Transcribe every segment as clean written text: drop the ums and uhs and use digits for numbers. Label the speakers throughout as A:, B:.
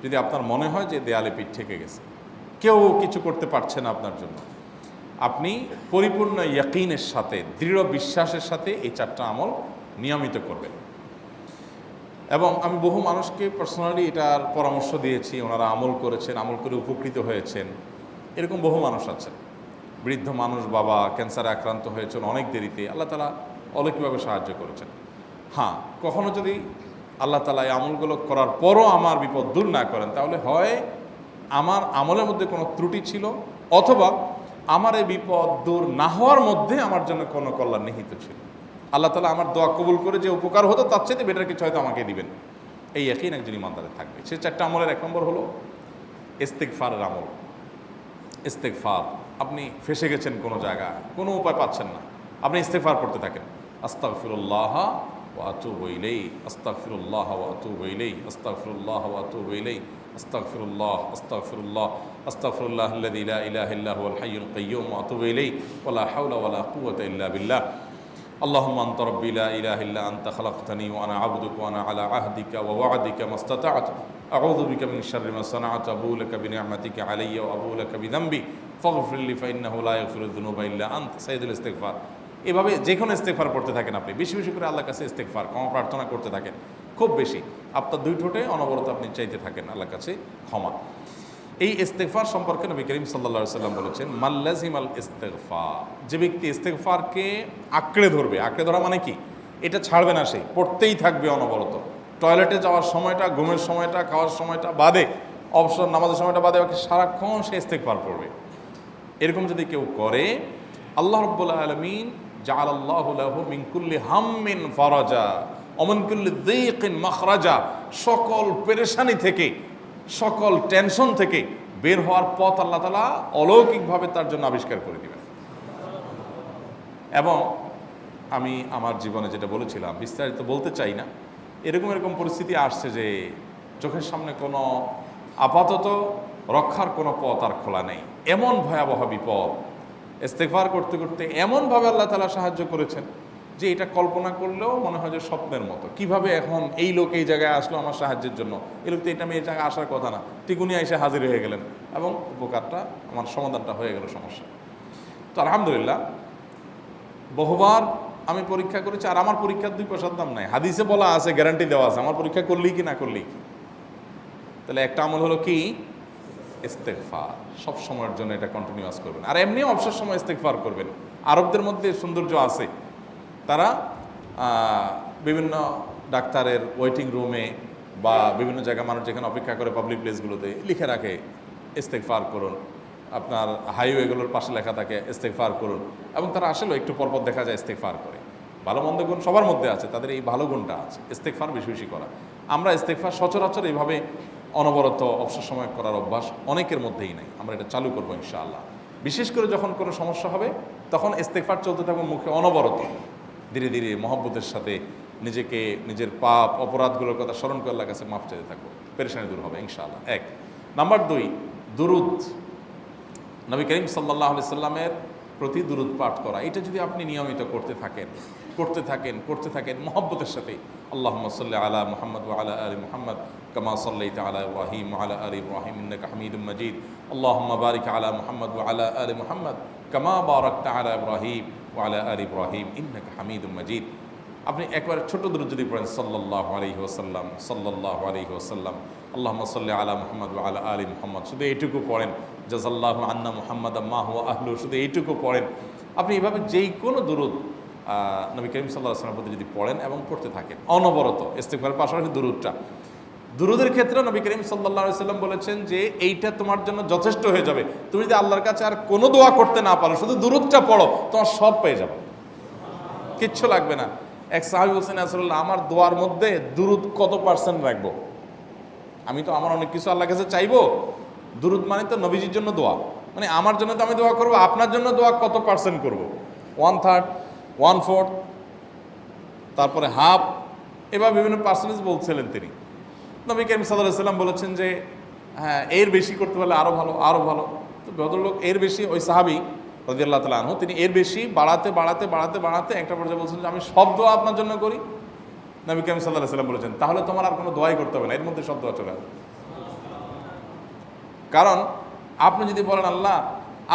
A: যদি আপনার মনে হয় যে দেয়ালে পিঠ ঠেকে গেছে, কেউ কিছু করতে পারছে না আপনার জন্য, আপনি পরিপূর্ণ ইয়াকিনের সাথে, দৃঢ় বিশ্বাসের সাথে এই 4টা আমল নিয়মিত করবেন। এবং আমি বহু মানুষকে পার্সোনালি এটার পরামর্শ দিয়েছি, ওনারা আমল করেছেন, আমল করে উপকৃত হয়েছেন। এরকম বহু মানুষ আছেন, বৃদ্ধ মানুষ, বাবা ক্যান্সারে আক্রান্ত হয়েছেন অনেক দেরিতে, আল্লাহ তাআলা অলৌকিকভাবে সাহায্য করেছেন। হ্যাঁ, কখনো যদি আল্লাহ তাআলা এই আমলগুলো করার পরও আমার বিপদ দূর না করেন, তাহলে হয় আমার আমলের মধ্যে কোনো ত্রুটি ছিল, অথবা আমার এই বিপদ দূর না হওয়ার মধ্যে আমার জন্য কোনো কল্যাণ নিহিত ছিল। আল্লাহ তাআলা আমার দোয়া কবুল করে যে উপকার হতো তার চাইতে বেটার কিছু হয়তো আমাকে দিবেন, এই ইয়াকিন একজন ইমানদারের থাকবে। সে 4টা আমলের 1 নম্বর হলো ইস্তেগফারের আমল। ইস্তেগফার, আপনি ফেসে গেছেন কোনো জায়গায়, কোনো উপায় পাচ্ছেন না, আপনি ইস্তেগফার করতে থাকেন। আস্তাগফিরুল্লাহ ওয়া আতুবু ইলাইহি, আস্তাগফিরুল্লাহ ওয়া আতুবু ইলাইহি, আস্তাগফিরুল্লাহ ওয়া আতুবু ইলাইহি, আস্তাগফিরুল্লাহ, আস্তাগফিরুল্লাহ, আস্তাগফিরুল্লাহাল্লাযী লা ইলাহা ইল্লা হুয়াল হাইয়ুল কাইয়্যুম ওয়া আতুবু ইলাইহি ওয়া লা হাওলা ওয়া লা কুওয়াতা ইল্লা বিল্লাহ। اللهم أنت ربي لا إله إلا أنت خلقتني وأنا عبدك وأنا على عهدك ووعدك ما استطعت أعوذ بك من شر ما صنعت أبوء لك بنعمتك علي وأبوء لك بذنبي فاغفر لي فإنه لا يغفر الذنوب إلا أنت সাইয়্যিদুল ইস্তিগফার। এভাবে যে কোনো ইস্তিগফার করতে থাকেন, আপনি বেশি বেশি করে আল্লাহর কাছে ইস্তিগফার, ক্ষমা প্রার্থনা করতে থাকেন, খুব বেশি। আপনার 2 ঠোঁটে অনবরত আপনি চাইতে থাকেন আল্লাহর কাছে ক্ষমা। এই ইস্তেগফার সম্পর্কে নবী করিম সাল্লাল্লাহু আলাইহি ওয়াসাল্লাম বলেছেন, মাল্লাজিমাল ইস্তেগফার, যে ব্যক্তি ইস্তেগফারকে আঁকড়ে ধরবে, আঁকড়ে ধরা মানে কি, এটা ছাড়বে না, সে পড়তেই থাকবে অনবরত। টয়লেটে যাওয়ার সময়টা, ঘুমের সময়টা, খাওয়ার সময়টা বাদে, অবসর নামাজের সময়টা বাদে, বাকি সারাক্ষণ সে ইস্তেগফার পড়বে। এরকম যদি কেউ করে, আল্লাহ রাব্বুল আলামিন জাআলাল্লাহু লাহু মিন কুল্লি হাম্মিন ফারাজা ওয়া মিন কুল্লি যায়কিন মাখরাজা, সকল পেরেশানি থেকে, সকল টেনশন থেকে বের হওয়ার পথ আল্লাহ তাআলা অলৌকিকভাবে তার জন্য আবিষ্কার করে দিবেন। এবং আমি আমার জীবনে যেটা বলেছিলাম, বিস্তারিত বলতে চাই না, এরকম পরিস্থিতি আসছে যে চোখের সামনে কোনো আপাতত রক্ষার কোনো পথ আর খোলা নেই, এমন ভয়াবহ বিপদ। ইস্তেগফার করতে করতে এমনভাবে আল্লাহ তাআলা সাহায্য করেছেন যে এটা কল্পনা করলেও মনে হয় যে স্বপ্নের মতো। কিভাবে এখন এই লোক এই জায়গায় আসলো আমার সাহায্যের জন্য, এই লোক তো এটা আমি এই জায়গায় আসার কথা না, টিকুনি এসে হাজির হয়ে গেলেন এবং উপকারটা, আমার সমাধানটা হয়ে গেল সমস্যা। তো আলহামদুলিল্লাহ, বহুবার আমি পরীক্ষা করেছি, আর আমার পরীক্ষার 2 পয়সার দাম নাই। হাদিসে বলা আছে, গ্যারান্টি দেওয়া আছে, আমার পরীক্ষা করলেই কি না করলেই। তাহলে একটা আমল হলো কি, ইস্তেগফার। সব সময়ের জন্য এটা কন্টিনিউয়াস করবেন, আর এমনিও অবসর সময় ইস্তেগফার করবেন। আরবদের মধ্যে সৌন্দর্য আছে, তারা বিভিন্ন ডাক্তারের ওয়েটিং রুমে বা বিভিন্ন জায়গায় মানুষ যেখানে অপেক্ষা করে পাবলিক প্লেসগুলোতে লিখে রাখে ইস্তেগফার করুন, আপনার হাইওয়েগুলোর পাশে লেখা থাকে ইস্তেগফার করুন, এবং তারা আসলে একটু পরপর দেখা যায় ইস্তেগফার করে। ভালো মন্দ গুণ সবার মধ্যে আছে, তাদের এই ভালো গুণটা আছে, ইস্তেগফার বেশি বেশি করা। আমরা ইস্তেগফার সচরাচর এইভাবে অনবরত অবসর সময় করার অভ্যাস অনেকের মধ্যেই নাই। আমরা এটা চালু করবো ইনশাআল্লাহ। বিশেষ করে যখন কোনো সমস্যা হবে তখন ইস্তেগফার চলতে থাকবে মুখে অনবরত, ধীরে ধীরে মহব্বতের সাথে নিজেকে, নিজের পাপ অপরাধগুলোর কথা স্মরণ করে আল্লাহর কাছে মাফ চাইতে থাকবো, পেরেশানি দূর হবে ইনশাআল্লাহ। 1 নাম্বার 2, দুরুদ, নবী করিম সাল্লাল্লাহু আলাইহি সাল্লামের প্রতি দুরুদ পাঠ করা। এটা যদি আপনি নিয়মিত করতে থাকেন মহব্বতের সাথে, আল্লাহুম্মা সাল্লি আলা মুহাম্মদ ওয়া আলা আলি মুহাম্মদ কামা সাল্লাইতা আলা ইব্রাহিম ওয়া আলা আলি ইব্রাহিম ইন্নাকা হামিদুম মাজিদ, আল্লাহুম্মা বারিক আলা মুহাম্মদ ওয়া আলা আলি মুহাম্মদ কামা বারাকতা আলা ইব্রাহিম ওয়া আলা আলি ইব্রাহিম ইন্নাকা হামিদুম মাজিদ। আপনি একবার ছোট দুরূদ যদি পড়েন, সাল্লাল্লাহু আলাইহি ওয়াসাল্লাম, সাল্লাল্লাহু আলাইহি ওয়াসাল্লাম, আল্লাহুম্মা সাল্লি আলা মুহাম্মদ ওয়া আলা আলি মুহাম্মদ, শুধু এইটুকু পড়েন। জাযাল্লাহু আন্না মুহাম্মাদাম মা হুয়া আহলু, শুধু এইটুকু পড়েন। আপনি এভাবে যেই কোনো দুরূদ নবী করিম সাল্লাল্লাহু আলাইহি ওয়াসাল্লামের প্রতি যদি পড়েন এবং পড়তে থাকেন অনবরত, ইস্তেগফারের পাশাপাশি দুরূদের ক্ষেত্রে নবী করিম সাল্লাল্লাহু আলাইহি ওয়াসাল্লাম বলেছেন যে এইটা তোমার জন্য যথেষ্ট হয়ে যাবে। তুমি যদি আল্লাহর কাছে আর কোনো দোয়া করতে না পারো, শুধু দুরূদটা পড়ো, তোমার সব পেয়ে যাবে, কিচ্ছু লাগবে না। এক সাহাবী বলছেন, রাসূলুল্লাহ, আমার দোয়ার মধ্যে দুরূদ কত পার্সেন্ট রাখবো? আমি তো আমার অনেক কিছু আল্লাহর কাছে চাইবো, দুরূদ মানে তো নবীজির জন্য দোয়া, মানে আমার জন্য তো আমি দোয়া করবো, আপনার জন্য দোয়া কত পার্সেন্ট করবো? 1/3, 1/4, তারপরে হাফ, এবার বিভিন্ন পার্সেন্টেজ বলছিলেন তিনি। নবী করিম সাল্লাল্লাহু আলাইহি ওয়াসাল্লাম বলেছেন যে হ্যাঁ, এর বেশি করতে পারলে আরও ভালো, আরও ভালো। তো ভদ্রলোক এর বেশি, ওই সাহাবী রাদিয়াল্লাহু তাআলা আনহু, তিনি এর বেশি বাড়াতে একটা পর্যায়ে বলছেন যে আমি সব দোয়া আপনার জন্য করি। নবী করিম সাল্লাল্লাহু আলাইহি ওয়াসাল্লাম বলেছেন, তাহলে তোমার আর কোনো দোয়াই করতে হবে না, এর মধ্যে সব দোয়া চলে আসবে। কারণ আপনি যদি বলেন আল্লাহ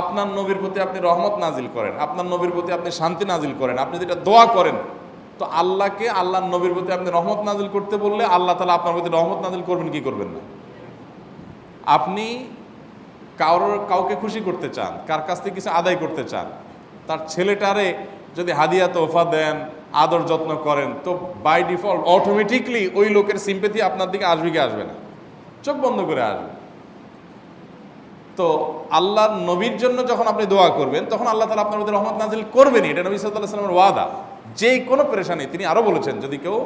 A: আপনার নবীর প্রতি আপনি রহমত নাজিল করেন, আপনার নবীর প্রতি আপনি শান্তি নাজিল করেন, আপনি যেটা দোয়া করেন, তো আল্লাহকে আল্লাহর নবীর প্রতি আপনি রহমত নাজিল করতে বললে আল্লাহ তাআলা আপনার প্রতি রহমত নাজিল করবেন কি করবেন না? আপনি কাউকে খুশি করতে চান, কার কাছ থেকে কিছু আদায় করতে চান, তার ছেলেটারে যদি হাদিয়া তোহফা দেন, আদর যত্ন করেন, তো বাই ডিফল্ট অটোমেটিকলি ওই লোকের সিম্পেথি আপনার দিকে আসবে কি আসবে না? চোখ বন্ধ করে আসবে। তো আল্লাহর নবীর জন্য যখন আপনি দোয়া করবেন তখন আল্লাহ তাআলা আপনার মধ্যে রহমত নাজিল করবেনই, এটা নবী সাল্লাল্লাহু আলাইহি ওয়াসাল্লামের ওয়াদা। যে কোনো পেরেশানি, তিনি আরো বলেছেন যদি কেউ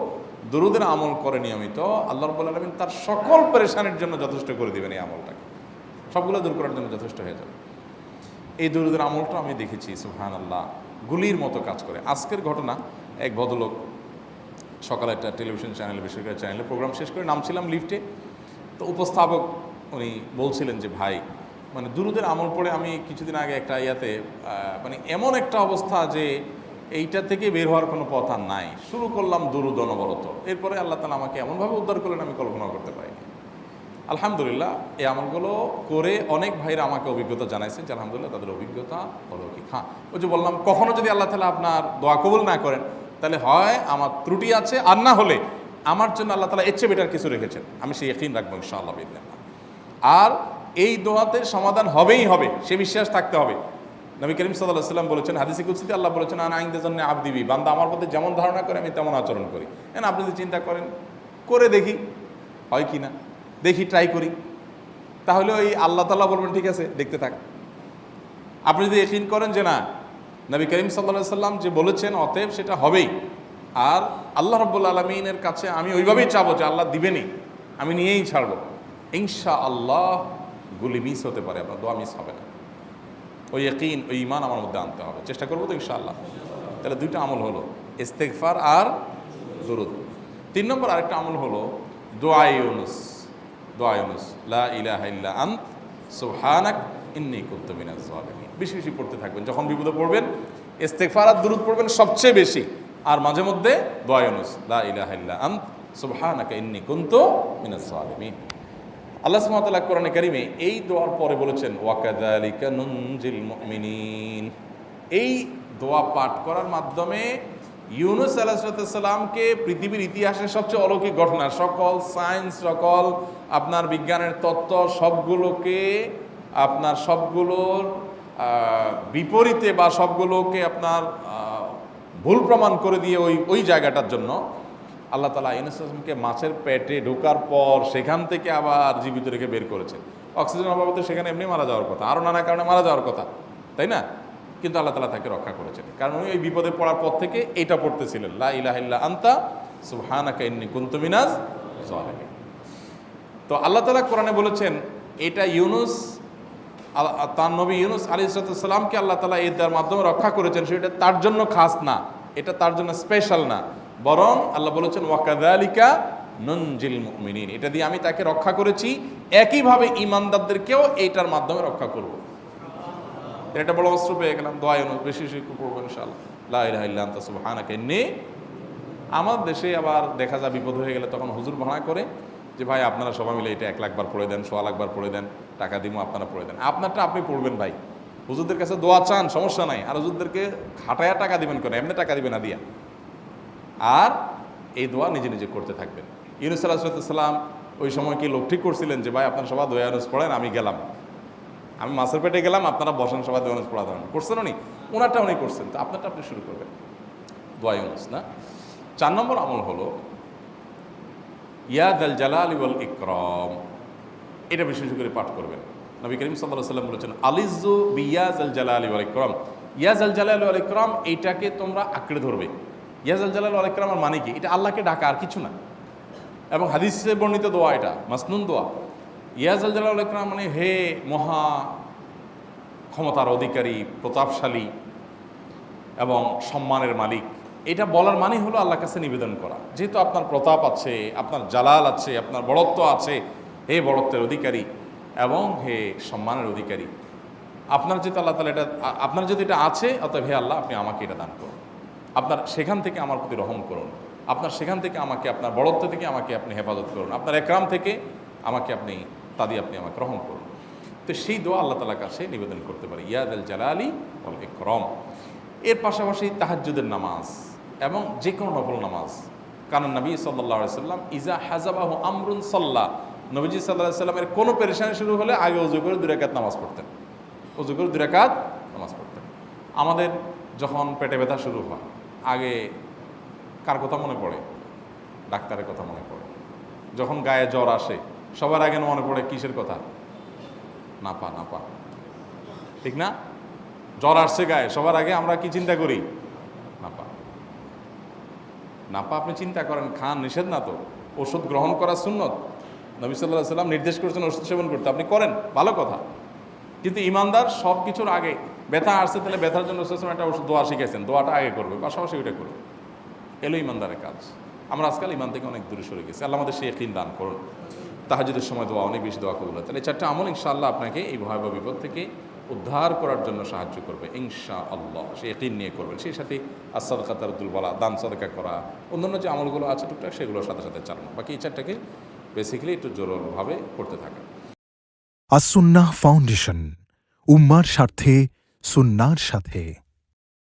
A: দুরুদের আমল করে নিয়মিত, আল্লাহ রাব্বুল আলামিন তার সকল পেরেশানির জন্য যথেষ্ট করে দিবেন। এই আমলটাকে সবগুলো দূর করার জন্য যথেষ্ট হয়ে যাবে। এই দুরুদের আমলটা আমি দেখেছি সুবহানাল্লাহ গুলির মতো কাজ করে। আজকের ঘটনা, এক ভদ্রলোক সকালে একটা টেলিভিশন চ্যানেলে, বেসরকারি চ্যানেলে প্রোগ্রাম শেষ করে নামছিলাম লিফটে, তো উপস্থাপক উনি বলছিলেন যে ভাই মানে দুরুদের আমল পড়ে আমি কিছুদিন আগে একটা ইয়াতে মানে এমন একটা অবস্থা যে এইটা থেকে বের হওয়ার কোনো পথ আর নাই, শুরু করলাম দুরুদ অনবরত, এরপরে আল্লাহ তাআলা আমাকে এমনভাবে উদ্ধার করলেন আমি কল্পনা করতে পারিনি। আলহামদুলিল্লাহ এই আমলগুলো করে অনেক ভাইরা আমাকে অভিজ্ঞতা জানাইছেন যে আলহামদুলিল্লাহ তাদের অভিজ্ঞতা অলৌকিক। হ্যাঁ, ওই যে বললাম কখনো যদি আল্লাহ তাআলা আপনার দোয়া কবুল না করেন তাহলে হয় আমার ত্রুটি আছে, আর না হলে আমার জন্য আল্লাহ তাআলা এর চেয়ে বেটার কিছু রেখেছেন, আমি সেই ইয়াকিন রাখবো ইনশাআল্লাহ বিইذنিল্লাহ। আর এই দোয়াতে সমাধান হবেই হবে, সে বিশ্বাস থাকতে হবে। নবী করিম সাল্লাল্লাহু আলাইহি ওয়াসাল্লাম বলেছেন, হাদিসে কুদসিতে আল্লাহ বলেছেন আনা ইনদা যান্নি আবদি বি, বান্দা আমার প্রতি যেমন ধারণা করে আমি তেমন আচরণ করি। আপনি যদি চিন্তা করেন করে দেখি হয় কি না, দেখি ট্রাই করি, তাহলে ওই আল্লাহ তাআলা বলবেন ঠিক আছে দেখতে থাক। আপনি যদি ইয়াকিন করেন যে না নবী করিম সাল্লাল্লাহু আলাইহি ওয়াসাল্লাম যে বলেছেন অতএব সেটা হবেই, আর আল্লাহ রাব্বুল আলামিনের কাছে আমি ওইভাবেই চাবো যে আল্লাহ দিবেনই, আমি নিয়েই ছাড়বো, ইনশাআল্লাহ গুলি মিস হতে পারে, আপনার দোয়া মিস হবে না। ওই ইয়াকিন, ওই ঈমান আমার মধ্যে আনতে হবে, চেষ্টা করবো তো ইনশাআল্লাহ। তাহলে দুইটা আমল হলো, ইস্তেগফার আর দুরুদ। 3 নম্বর আরেকটা আমল হলো দোয়া ইউনুস। দোয়া ইউনুস, লা ইলাহা ইল্লা আন্ত সুবহানাক ইন্নী কুনতু মিনাজ জালিমিন। বেশি বেশি পড়তে থাকবেন, যখন বিপদে পড়বেন ইস্তেগফার আর দুরুদ পড়বেন সবচেয়ে বেশি, আর মাঝে মধ্যে দোয়া ইউনুস, লা ইলাহা ইল্লা আন্ত সুবহানাকা ইন্নী কুনতু মিনাজ জালিমিন। আল্লাহ সুবহানাহু ওয়া তাআলা কোরআনে কারিমে এই দোয়ার পরে বলেছেন ওয়াকাযালিকা নুনজিল মুমিনিন। এই দোয়া পাঠ করার মাধ্যমে ইউনুস আলাইহিস সালামকে পৃথিবীর ইতিহাসের সবচেয়ে অলৌকিক ঘটনা, সকল সায়েন্স, সকল আপনার বিজ্ঞানের তত্ত্ব সবগুলোকে আপনার সবগুলোর বিপরীতে বা সবগুলোকে আপনার ভুল প্রমাণ করে দিয়ে ওই জায়গাটার জন্য আল্লাহ তাআলা ইউনুস আলাইহিসকে মাছের পেটে ঢোকার পর সেখান থেকে আবার জীবিত রেখে বের করেছেন। অক্সিজেন অভাবে সেখানে এমনি মারা যাওয়ার কথা, আরও নানা কারণে মারা যাওয়ার কথা, তাই না? কিন্তু আল্লাহ তাআলা তাকে রক্ষা করেছেন, কারণ উনি ওই বিপদে পড়ার পর থেকে এইটা পড়তেছিলেন, লা ইলাহা ইল্লা আনতা সুবহানাকা ইন্নী কুনতু মিনাজ জালিমিন। তো আল্লাহ তাআলা কোরআনে বলেছেন এটা ইউনুস, তার নবী ইউনুস আলাইহিস সালামকে আল্লাহ তাআলা এটার মাধ্যমে রক্ষা করেছেন, সেটা তার জন্য খাস না, এটা তার জন্য স্পেশাল না, বরং আল্লাহ বলেছেন ওয়াকাযালিকা নুনজিল মুমিনিন, এটা দিয়ে আমি তাকে রক্ষা করেছি, একইভাবে ঈমানদারদেরকেও এইটার মাধ্যমে রক্ষা করব। এটা বড় অস্ত্র পেয়ে গেলাম। দোয়া ইউনুস বেশি বেশি পড়বো ইনশাআল্লাহ, লা ইলাহা ইল্লা আনতা সুবহানাকা ইন্নী। আমার দেশে আবার দেখা যায় বিপদ হয়ে গেলে তখন হুজুর ভাড়া করে যে ভাই আপনারা সবাই মিলে এটা 1 লাখ বার পড়ে দেন, 1.25 লাখ বার পড়ে দেন, টাকা দিমু আপনারা পড়ে দেন। আপনারটা আপনি পড়বেন ভাই, হুজুরদের কাছে দোয়া চান সমস্যা নাই, আর হুজুরদেরকে খাটায়া টাকা দিবেন কেন, এমনি টাকা দিবেন না দিয়া। আর এই দোয়া নিজে নিজে করতে থাকবেন। ইউনুস আলাইহিস সালাম ওই সময় কি লোক ঠিক করছিলেন যে ভাই আপনারা সবাই দোয়া ইউনুস পড়েন, আমি গেলাম, আমি মাছের পেটে গেলাম, আপনারা বসেন সবাই দোয়া ইউনুস পড়া দেবেন, করছেন উনি? ওনারটা উনি করছেন, তো আপনারটা আপনি শুরু করবেন, দোয়া ইউনুস না। 4 নম্বর আমল হলো ইয়া যাল জালালি ওয়াল ইকরাম, এটা বিশেষ করে পাঠ করবেন। নবী করিম সাল্লাল্লাহু আলাইহি ওয়াসাল্লাম বলেছেন আলিজু বিয়া যাল জালালি ওয়াল ইকরাম, ইয়া যাল জালালি ওয়াল ইকরাম এইটাকে তোমরা আঁকড়ে ধরবে। ইয়া যাল জালালি ওয়াল ইকরামের মানে কি? এটা আল্লাহকে ডাকা, আর কিছু না। এবং হাদিসে বর্ণিত দোয়া, এটা মাসনুন দোয়া। ইয়া যাল জালালি ওয়াল ইকরাম মানে হে মহা ক্ষমতার অধিকারী, প্রতাপশালী এবং সম্মানের মালিক, এটা বলার মানে হলো আল্লাহর কাছে নিবেদন করা, যেহেতু আপনার প্রতাপ আছে, আপনার জালাল আছে, আপনার বড়ত্ব আছে, হে বড়ত্বের অধিকারী এবং হে সম্মানের অধিকারী, আপনার যেহেতু আল্লাহ তাআলা এটা, আপনার যদি এটা আছে, অতএব হে আল্লাহ আপনি আমাকে এটা দান করুন, আপনার সেখান থেকে আমার প্রতি রহম করুন, আপনার সেখান থেকে আমাকে, আপনার বড়ত্ব থেকে আমাকে আপনি হেফাজত করুন, আপনার একরাম থেকে আমাকে আপনি, তা দিয়ে আপনি আমাকে রহম করুন। তো সেই দোয়া আল্লাহ তাআলার কাছে নিবেদন করতে পারি, ইয়া যাল জালালি ওয়াল ইকরাম। এর পাশাপাশি তাহাজ্জুদের নামাজ এবং যে কোনো নফল নামাজ। কারণ নবী সাল্লাল্লাহু আলাইহি সাল্লাম ইজা হাজাবাহু আমরুন সাল্লা, নবীজি সাল্লাল্লাহু আলাইহি সাল্লামের কোনো পেরেশানি শুরু হলে আগে ওযু করে 2 রাকাত নামাজ পড়তেন, ওযু করে 2 রাকাত নামাজ পড়তেন। আমাদের যখন পেটে ব্যথা শুরু হয় আগে কার কথা মনে পড়ে? ডাক্তারের কথা মনে পড়ে। যখন গায়ে জ্বর আসে সবার আগে মনে পড়ে কিসের কথা? নাপা, নাপা, ঠিক না? জ্বর আসছে গায়ে, সবার আগে আমরা কি চিন্তা করি? নাপা। নাপা আপনি চিন্তা করেন, খান, নিষেধ না তো, ওষুধ গ্রহণ করা সুন্নত। নবী সাল্লাল্লাহু আলাইহি সাল্লাম নির্দেশ করেছেন ওষুধ সেবন করতে, আপনি করেন, ভালো কথা। কিন্তু ইমানদার সব কিছুর আগে ব্যথা আসছে, তাহলে ব্যথার জন্য একটা ওষুধ দোয়া শিখেছেন, দোয়াটা আগে করবে, পাশাপাশি ওইটা করবে। এলো ইমানদারের কাজ। আমরা আজকাল ইমান থেকে অনেক দূরে সরে গেছি। আল্লাহ আমাদের সেই ইয়াকিন দান করুন। তাহাজ্জুদের সময় দোয়া, অনেক বেশি দোয়া কবুল হয়। তাহলে 4টা আমল ইনশাআল্লাহ আপনাকে এই ভয়াবহ বিপদ থেকে উদ্ধার করার জন্য সাহায্য করবে ইনশাআল্লাহ। সে ইয়াকিন নিয়ে করবেন। সেই সাথে as-সাদাকা তারদুল বালা, দান সাদাকা করা, অন্যান্য যে আমলগুলো আছে টুকটাক সেগুলোর সাথে সাথে চালানো। বাকি এই 4টাকে বেসিক্যালি একটু জোরভাবে করতে থাকা।
B: আস-সুন্নাহ ফাউন্ডেশন, উম্মার স্বার্থে সুন্নাহর সাথে।